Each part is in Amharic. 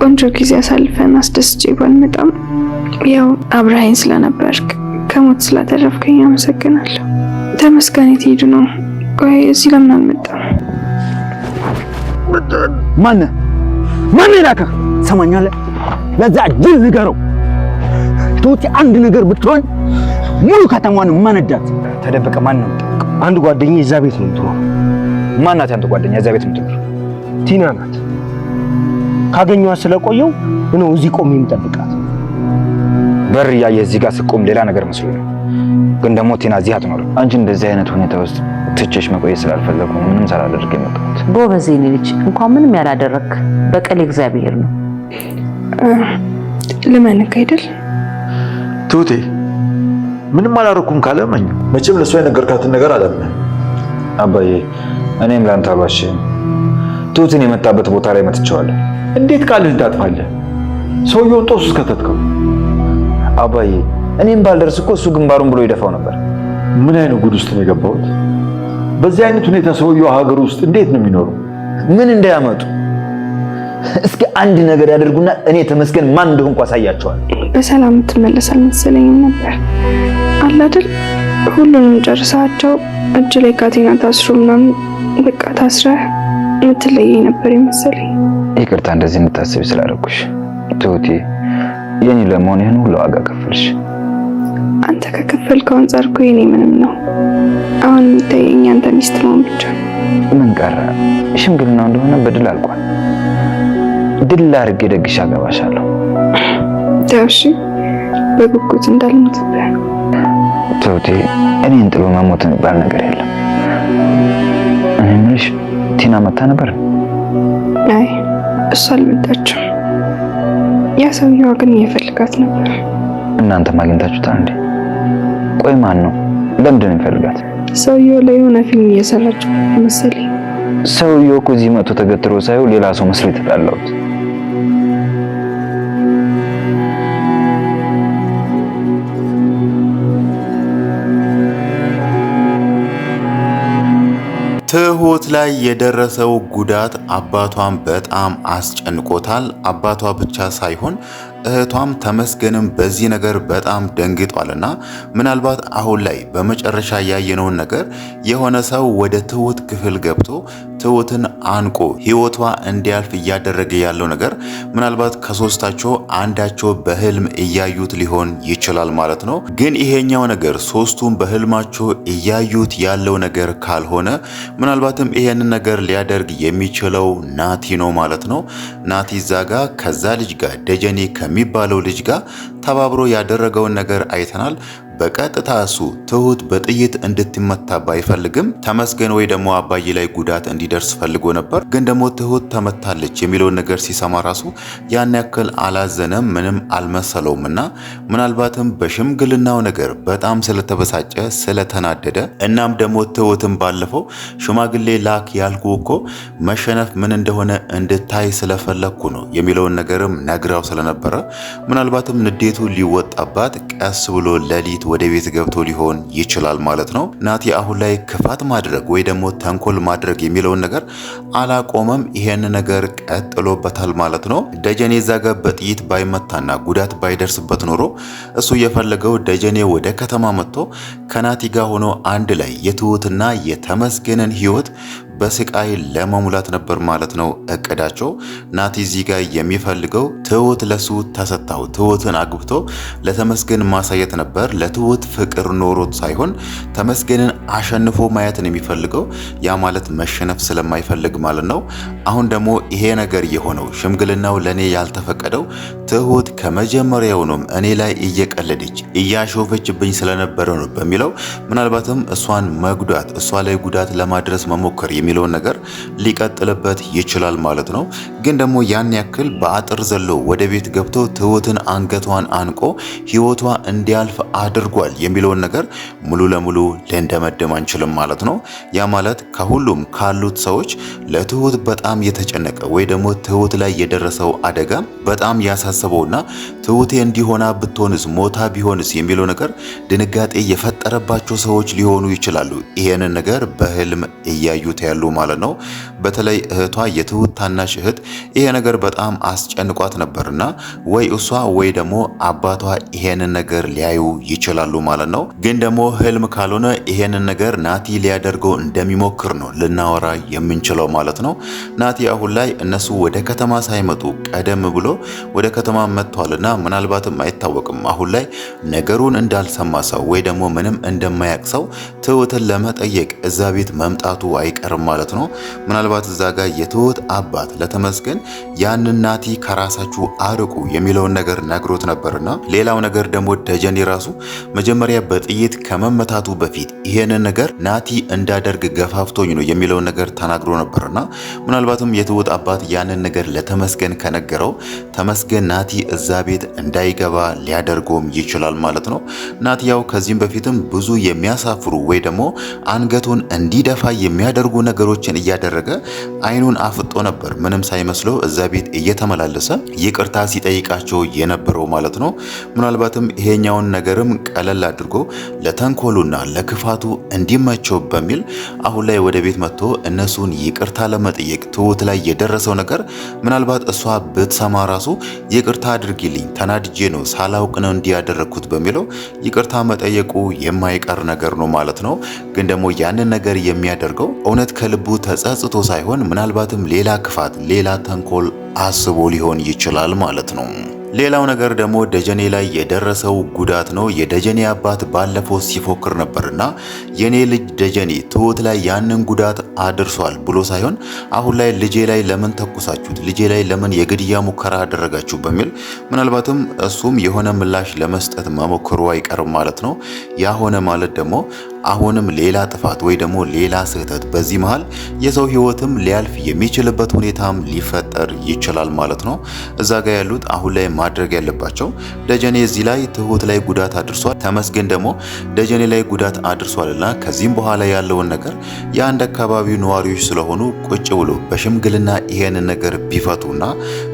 ቆንጆ ጊዜ አሳልፈን አስደስቼ ባልመጣም ያው አብረኸኝ ስለነበርክ ከሞት ስላተረፍከኝ አመሰግናለሁ። ተመስገን የት ነው? ቆይ እዚህ ለምን አልመጣም? ማን ይላከህ? ሰማኛለህ? ለዛ ጅል ንገረው። ትሁት አንድ ነገር ብትሆን ሙሉ ከተማዋን ማነዳት። ተደበቀ። ማን ነው? አንድ ጓደኛዬ እዛ ቤት ነው የምትኖረው። ማን ናት አንተ ጓደኛ እዛ ቤት የምትኖር? ቲና ናት። ካገኘኋት ስለቆየው ነው እዚህ ቆሜ የምጠብቃት። በር እያየህ እዚህ ጋር ስቆም ሌላ ነገር መስሎኝ ነው። ግን ደግሞ ቲና እዚህ አትኖርም። አንቺ እንደዚህ አይነት ሁኔታ ውስጥ ትቼሽ መቆየት ስላልፈለኩ ምንም ሳላደርግ የመጣሁት። ጎበዝ የኔ ልጅ፣ እንኳን ምንም ያላደረክ በቀል እግዚአብሔር ነው። ልመንክ አይደል? ትሁቴ ምንም አላረኩም ካለ እመኝ። መቼም ለሷ የነገርካትን ነገር አላምንም። አባዬ እኔም ላንተ አልዋሽም። ትሁትን የመጣበት ቦታ ላይ መትቼዋለሁ። እንዴት ቃልህን ታጥፋለህ? ሰውየውን ጦስ ውስጥ ከተትከው። አባዬ እኔም ባልደርስ እኮ እሱ ግንባሩን ብሎ ይደፋው ነበር። ምን አይነት ጉድ ውስጥ ነው የገባሁት? በዚህ አይነት ሁኔታ ሰውየው ሀገር ውስጥ እንዴት ነው የሚኖረው? ምን እንዳያመጡ እስኪ አንድ ነገር ያደርጉና እኔ ተመስገን ማን እንደሆንኩ አሳያቸዋለሁ። በሰላም ትመለስ አልመሰለኝም ነበር አለ አይደል? ሁሉንም ጨርሳቸው እጅ ላይ ካቴና ታስሮ ምናምን በቃ ታስረህ የምትለየኝ ነበር የመሰለኝ። ይቅርታ እንደዚህ እንድታስቢ ስላደረኩሽ ትሁቴ። የኔ ለመሆን ይሄን ሁሉ ዋጋ ከፈልሽ። አንተ ከከፈልከው አንጻር እኮ የኔ ምንም ነው። አሁን የሚታየኝ አንተ ሚስት መሆን ብቻ። ምን ቀረ? ሽምግልናው እንደሆነ በድል አልቋል። ድል አድርጌ ደግሼ አገባሻለሁ። እሺ በጉጉት እንዳልሞትብህ። ትሁቴ እኔን ጥሎ መሞት የሚባል ነገር የለም። እኔ የምልሽ ቲና መታ ነበር? አይ እሷ አልመጣችም። ያ ሰውየው ግን እየፈልጋት ነበር። እናንተ ማግኘታችሁታ እንዴ? ቆይ ማን ነው? ለምንድን ነው የሚፈልጋት? ሰውየው ላይ የሆነ ፊልም እየሰራች መሰለኝ። ሰውየው እኮ እዚህ መጥቶ ተገትሮ ሳይሆን ሌላ ሰው መስሎ የተጣላሁት። ትሁት ላይ የደረሰው ጉዳት አባቷን በጣም አስጨንቆታል። አባቷ ብቻ ሳይሆን እህቷም ተመስገንም በዚህ ነገር በጣም ደንግጧልና ምናልባት አሁን ላይ በመጨረሻ ያየነውን ነገር የሆነ ሰው ወደ ትሁት ክፍል ገብቶ ትሁትን አንቆ ህይወቷ እንዲያልፍ እያደረገ ያለው ነገር ምናልባት ከሶስታቸው አንዳቸው በህልም እያዩት ሊሆን ይችላል ማለት ነው። ግን ይሄኛው ነገር ሶስቱም በህልማቸው እያዩት ያለው ነገር ካልሆነ ምናልባትም ይሄንን ነገር ሊያደርግ የሚችለው ናቲ ነው ማለት ነው። ናቲ ዛጋ ከዛ ልጅ ጋር ደጀኔ ከሚባለው ልጅ ጋር ተባብሮ ያደረገውን ነገር አይተናል። በቀጥታ እሱ ትሁት በጥይት እንድትመታ ባይፈልግም ተመስገን ወይ ደግሞ አባዬ ላይ ጉዳት እንዲደርስ ፈልጎ ነበር። ግን ደግሞ ትሁት ተመታለች የሚለውን ነገር ሲሰማ ራሱ ያን ያክል አላዘነም፣ ምንም አልመሰለውምና ምናልባትም በሽምግልናው ነገር በጣም ስለተበሳጨ ስለተናደደ እናም ደግሞ ትሁትን ባለፈው ሽማግሌ ላክ ያልኩ እኮ መሸነፍ ምን እንደሆነ እንድታይ ስለፈለኩ ነው የሚለውን ነገርም ነግራው ስለነበረ ምናልባትም ንዴቱ ሊወጣባት ቀስ ብሎ ለሊት ወደ ቤት ገብቶ ሊሆን ይችላል ማለት ነው። ናቲ አሁን ላይ ክፋት ማድረግ ወይ ደግሞ ተንኮል ማድረግ የሚለውን ነገር አላቆመም። ይሄን ነገር ቀጥሎበታል ማለት ነው። ደጀኔ ዛጋ በጥይት ባይመታና ጉዳት ባይደርስበት ኖሮ እሱ የፈለገው ደጀኔ ወደ ከተማ መጥቶ ከናቲ ጋር ሆኖ አንድ ላይ የትሁትና የተመስገንን ህይወት በስቃይ ለመሙላት ነበር ማለት ነው እቅዳቸው። ናቲ እዚህ ጋር የሚፈልገው ትሁት ለሱ ተሰጣው ትሁትን አግብቶ ለተመስገን ማሳየት ነበር። ለትሁት ፍቅር ኖሮት ሳይሆን ተመስገንን አሸንፎ ማየትን የሚፈልገው ያ ማለት መሸነፍ ስለማይፈልግ ማለት ነው። አሁን ደግሞ ይሄ ነገር የሆነው ሽምግልናው ለኔ ያልተፈቀደው ትሁት ከመጀመሪያውንም እኔ ላይ እየቀለደች እያሾፈችብኝ ስለነበረ ነው በሚለው ምናልባትም እሷን መጉዳት እሷ ላይ ጉዳት ለማድረስ መሞከር የሚለውን ነገር ሊቀጥልበት ይችላል ማለት ነው። ግን ደግሞ ያን ያክል በአጥር ዘሎ ወደ ቤት ገብቶ ትሁትን አንገቷን አንቆ ህይወቷ እንዲያልፍ አድርጓል የሚለውን ነገር ሙሉ ለሙሉ ልንደመድም አንችልም ማለት ነው። ያ ማለት ከሁሉም ካሉት ሰዎች ለትሁት በጣም የተጨነቀ ወይ ደግሞ ትሁት ላይ የደረሰው አደጋ በጣም ያሳሰበውና ትሁቴ እንዲሆና ብትሆንስ ሞታ ቢሆንስ የሚለው ነገር ድንጋጤ የፈጠረባቸው ሰዎች ሊሆኑ ይችላሉ። ይሄንን ነገር በህልም እያዩት ያሉ ማለት ነው። በተለይ እህቷ የትሁት ታናሽ እህት ይሄ ነገር በጣም አስጨንቋት ነበርና ወይ እሷ ወይ ደግሞ አባቷ ይሄንን ነገር ሊያዩ ይችላሉ ማለት ነው። ግን ደግሞ ህልም ካልሆነ ይሄንን ነገር ናቲ ሊያደርገው እንደሚሞክር ነው ልናወራ የምንችለው ማለት ነው። ናቲ አሁን ላይ እነሱ ወደ ከተማ ሳይመጡ ቀደም ብሎ ወደ ከተማ መጥቷልና ምናልባትም አይታወቅም አሁን ላይ ነገሩን እንዳልሰማ ሰው ወይ ደግሞ ምንም እንደማያውቅ ሰው ትሁትን ለመጠየቅ እዛ ቤት መምጣቱ አይቀርም ማለት ነው። ምናልባት እዛ ጋር የትሁት አባት ለተመስገን ያንን ናቲ ከራሳችሁ አርቁ የሚለውን ነገር ነግሮት ነበርና ሌላው ነገር ደግሞ ደጀኔ ራሱ መጀመሪያ በጥይት ከመመታቱ በፊት ይሄንን ነገር ናቲ እንዳደርግ ገፋፍቶኝ ነው የሚለውን ነገር ተናግሮ ነበርና ምናልባትም የትሁት አባት ያንን ነገር ለተመስገን ከነገረው ተመስገን ናቲ እዛ ቤት እንዳይገባ ሊያደርገውም ይችላል ማለት ነው። ናቲ ያው ከዚህም በፊትም ብዙ የሚያሳፍሩ ወይ ደግሞ አንገቱን እንዲደፋ የሚያደርጉ ነገሮችን እያደረገ አይኑን አፍጦ ነበር ምንም ሳይመስለው እዛ ቤት እየተመላለሰ ይቅርታ ሲጠይቃቸው የነበረው ማለት ነው። ምናልባትም ይሄኛውን ነገርም ቀለል አድርጎ ለተንኮሉና ለክፋቱ እንዲመቸው በሚል አሁን ላይ ወደ ቤት መጥቶ እነሱን ይቅርታ ለመጠየቅ ትሁት ላይ የደረሰው ነገር ምናልባት እሷ ብትሰማ ራሱ ይቅርታ አድርጊልኝ ተናድጄ ነው ሳላውቅ ነው እንዲያደረኩት በሚለው ይቅርታ መጠየቁ የማይቀር ነገር ነው ማለት ነው። ግን ደግሞ ያንን ነገር የሚያደርገው እውነት ከልቡ ተጸጽቶ ሳይሆን ምናልባትም ሌላ ክፋት ሌላ ተንኮል አስቦ ሊሆን ይችላል ማለት ነው። ሌላው ነገር ደግሞ ደጀኔ ላይ የደረሰው ጉዳት ነው። የደጀኔ አባት ባለፈው ሲፎክር ነበርና የኔ ልጅ ደጀኔ ትሁት ላይ ያንን ጉዳት አድርሷል ብሎ ሳይሆን አሁን ላይ ልጄ ላይ ለምን ተኩሳችሁት፣ ልጄ ላይ ለምን የግድያ ሙከራ አደረጋችሁ በሚል ምናልባትም እሱም የሆነ ምላሽ ለመስጠት መሞከሩ አይቀርም ማለት ነው። ያ ሆነ ማለት ደግሞ አሁንም ሌላ ጥፋት ወይ ደግሞ ሌላ ስህተት በዚህ መሃል የሰው ህይወትም ሊያልፍ የሚችልበት ሁኔታም ሊፈጠር ይችላል ማለት ነው። እዛ ጋር ያሉት አሁን ላይ ማድረግ ያለባቸው ደጀኔ እዚህ ላይ ትሁት ላይ ጉዳት አድርሷል፣ ተመስገን ደግሞ ደጀኔ ላይ ጉዳት አድርሷልና ከዚህም በኋላ ያለውን ነገር የአንድ አካባቢው ነዋሪዎች ስለሆኑ ቁጭ ብሎ በሽምግልና ይሄንን ነገር ቢፈቱና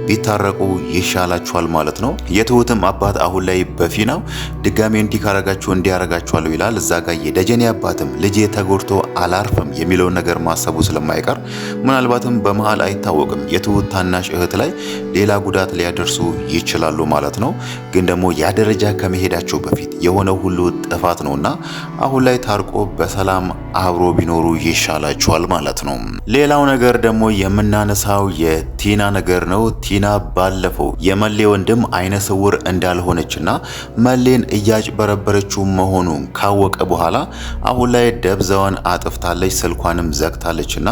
ቢታረቁ ይሻላቸዋል ማለት ነው። የትሁትም አባት አሁን ላይ በፊናው ድጋሜ እንዲካረጋቸው እንዲያረጋቸዋል ይላል። እዛ ጋር የደጀኔ አባትም ልጄ ተጎድቶ አላርፍም የሚለውን ነገር ማሰቡ ስለማይቀር ምናልባትም በመሃል አይታወቅም የትሁት ታናሽ እህት ላይ ሌላ ጉዳት ሊያደርሱ ይችላሉ ማለት ነው። ግን ደግሞ ያ ደረጃ ከመሄዳቸው በፊት የሆነው ሁሉ ጥፋት ነውና አሁን ላይ ታርቆ በሰላም አብሮ ቢኖሩ ይሻላቸዋል ማለት ነው። ሌላው ነገር ደግሞ የምናነሳው የቲና ነገር ነው። ቲና ባለፈው የመሌ ወንድም አይነ ስውር እንዳልሆነችና መሌን እያጭበረበረችው መሆኑን ካወቀ በኋላ አሁን ላይ ደብዛዋን አጥፍታለች፣ ስልኳንም ዘግታለችና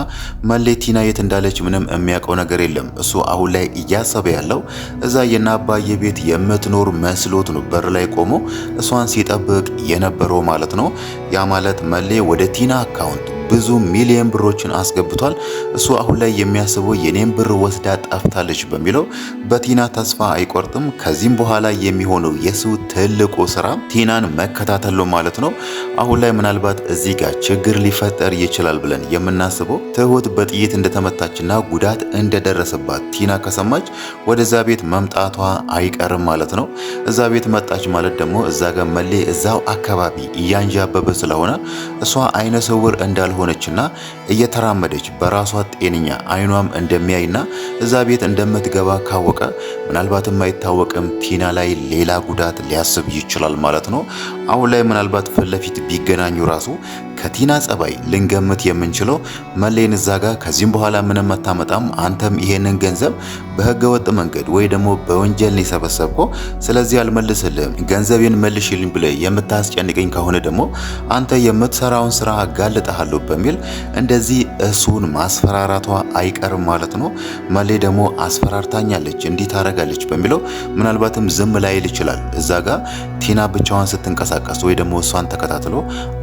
መሌ ቲና የት እንዳለች ምንም የሚያውቀው ነገር የለም። እሱ አሁን ላይ እያሰበ ያለው እዛ የናባዬ ቤት የምትኖር መስሎት ነው በር ላይ ቆሞ እሷን ሲጠብቅ የነበረው ማለት ነው። ያ ማለት መሌ ወደ ቲና አካውንት ብዙ ሚሊዮን ብሮችን አስገብቷል። እሱ አሁን ላይ የሚያስበው የኔን ብር ወስዳ ጠፍታለች በሚለው በቲና ተስፋ አይቆርጥም። ከዚህም በኋላ የሚሆነው የሱ ትልቁ ስራ ቲናን መከታተል ነው ማለት ነው። አሁን ላይ ምናልባት እዚህ ጋር ችግር ሊፈጠር ይችላል ብለን የምናስበው ትሁት በጥይት እንደተመታችና ጉዳት እንደደረሰባት ቲና ከሰማች ወደዛ ቤት መምጣቷ አይቀርም ማለት ነው። እዛ ቤት መጣች ማለት ደግሞ እዛ ጋር መሌ እዛው አካባቢ እያንዣበበ ስለሆነ እሷ አይነ ስውር እንዳልሆነችና እየተራመደች በራሷ ጤነኛ አይኗም እንደሚያይና እዛ ቤት እንደምትገባ ካወቀ ምናልባትም አይታወቅም ቲና ላይ ሌላ ጉዳት ሊያስብ ይችላል ማለት ነው። አሁን ላይ ምናልባት ፊት ለፊት ቢገናኙ ራሱ ከቲና ጸባይ ልንገምት የምንችለው መሌን እዛ ጋር ከዚህም በኋላ ምንም አታመጣም፣ አንተም ይሄንን ገንዘብ በህገወጥ መንገድ ወይ ደግሞ በወንጀል ነው የሰበሰብከው፣ ስለዚህ አልመልስልህም፣ ገንዘቤን መልሽልኝ ብለህ የምታስጨንቀኝ ከሆነ ደግሞ አንተ የምትሰራውን ስራ አጋልጠሃለሁ በሚል እንደዚህ እሱን ማስፈራራቷ አይቀርም ማለት ነው። መሌ ደግሞ አስፈራርታኛለች እንዲህ ታረጋለች በሚለው ምናልባትም ዝም ላይል ይችላል። እዛ ጋር ቲና ብቻዋን ስትንቀሳቀስ ወይ ደግሞ እሷን ተከታትሎ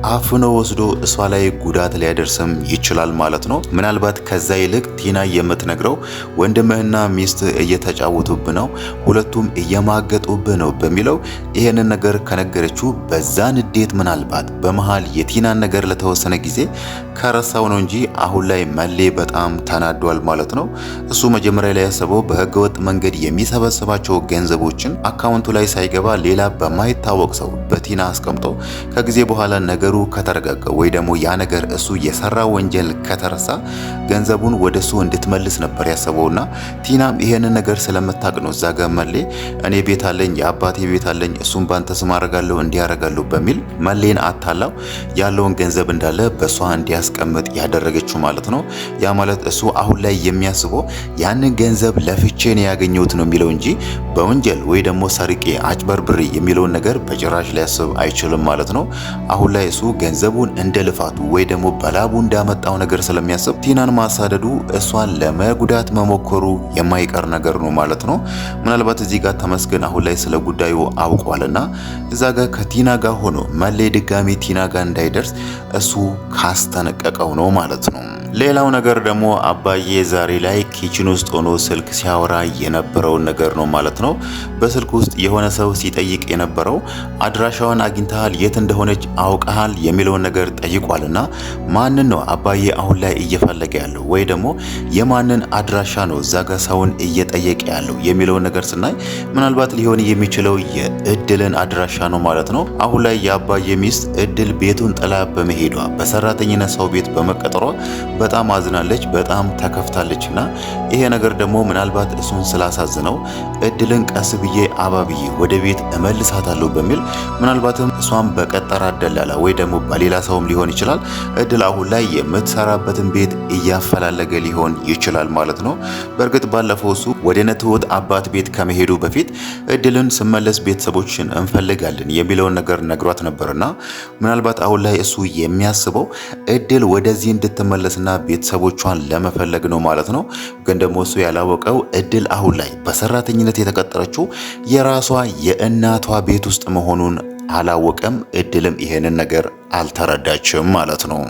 አፍኖ ወስዶ እሷ ላይ ጉዳት ሊያደርስም ይችላል ማለት ነው። ምናልባት ከዛ ይልቅ ቲና የምትነግረው ወንድምህና ሚስት እየተጫወቱብህ ነው፣ ሁለቱም እየማገጡብህ ነው በሚለው ይሄንን ነገር ከነገረችው በዛ ንዴት ምናልባት በመሃል የቲናን ነገር ለተወሰነ ጊዜ ከረሳው ነው እንጂ አሁን ላይ መሌ በጣም ተናዷል ማለት ነው። እሱ መጀመሪያ ላይ ያሰበው በህገወጥ መንገድ የሚሰበስባቸው ገንዘቦችን አካውንቱ ላይ ሳይገባ ሌላ በማይታወቅ ሰው በቲና አስቀምጦ ከጊዜ በኋላ ነገሩ ከተረጋጋ ወይ ደግሞ ያ ነገር እሱ የሰራ ወንጀል ከተረሳ ገንዘቡን ወደሱ እንድትመልስ ነበር ያሰበውና ቲናም ይሄንን ነገር ስለምታቅ ነው እዛ ጋር መሌ እኔ ቤት አለኝ የአባቴ ቤት አለኝ እሱም ባንተ ስም አረጋለሁ እንዲያረጋለሁ በሚል መሌን አታላው ያለውን ገንዘብ እንዳለ በሷ እንዲያስቀምጥ ያደረገችው ማለት ነው። ያ ማለት እሱ አሁን ላይ የሚያስበው ያንን ገንዘብ ለፍቼ ነው ያገኘሁት ነው የሚለው እንጂ በወንጀል ወይ ደግሞ ሰርቄ አጭበርብሬ የሚለውን ነገር በጭራሽ ሊያስብ አይችልም ማለት ነው። አሁን ላይ እሱ ገንዘቡን እንደ ልፋቱ ወይ ደግሞ በላቡ እንዳመጣው ነገር ስለሚያስብ ቲናን ማሳደዱ እሷን ለመጉዳት መሞከሩ የማይቀር ነገር ነው ማለት ነው። ምናልባት እዚህ ጋር ተመስገን አሁን ላይ ስለ ጉዳዩ አውቋልና እዛ ጋር ከቲና ጋር ሆኖ መሌ ድጋሚ ቲና ጋር እንዳይደርስ እሱ ካስተነቀቀው ነው ማለት ነው። ሌላው ነገር ደግሞ አባዬ ዛሬ ላይ ኪችን ውስጥ ሆኖ ስልክ ሲያወራ የነበረውን ነገር ነው ማለት ነው። በስልክ ውስጥ የሆነ ሰው ሲጠይቅ የነበረው አድራሻዋን አግኝተሃል፣ የት እንደሆነች አውቀሃል የሚለውን ነገር ጠይቋልና ማንን ነው አባዬ አሁን ላይ እየፈለገ ያለው ወይ ደግሞ የማንን አድራሻ ነው እዛ ጋር ሰውን እየጠየቀ ያለው የሚለውን ነገር ስናይ ምናልባት ሊሆን የሚችለው የእድልን አድራሻ ነው ማለት ነው። አሁን ላይ የአባዬ ሚስት እድል ቤቱን ጥላ በመሄዷ በሰራተኝነት ሰው ቤት በመቀጠሯ በጣም አዝናለች፣ በጣም ተከፍታለችና ይሄ ነገር ደግሞ ምናልባት እሱን ስላሳዝነው እድልን ቀስ ብዬ አባብዬ ወደ ቤት እመልሳታለሁ በሚል ምናልባትም እሷን በቀጠራ ደላላ ወይ ደግሞ በሌላ ሰውም ሊሆን ይችላል እድል አሁን ላይ የምትሰራበትን ቤት እያፈላለገ ሊሆን ይችላል ማለት ነው። በእርግጥ ባለፈው እሱ ወደ ነትሁት አባት ቤት ከመሄዱ በፊት እድልን ስመለስ ቤተሰቦችን እንፈልጋለን የሚለውን ነገር ነግሯት ነበርና ምናልባት አሁን ላይ እሱ የሚያስበው እድል ወደዚህ እንድትመለስና ቤተሰቦቿን ለመፈለግ ነው ማለት ነው። ግን ደግሞ እሱ ያላወቀው እድል አሁን ላይ በሰራተኝነት የተቀጠረችው የራሷ የእናቷ ቤት ውስጥ መሆኑን አላወቀም። እድልም ይሄንን ነገር አልተረዳችም ማለት ነው።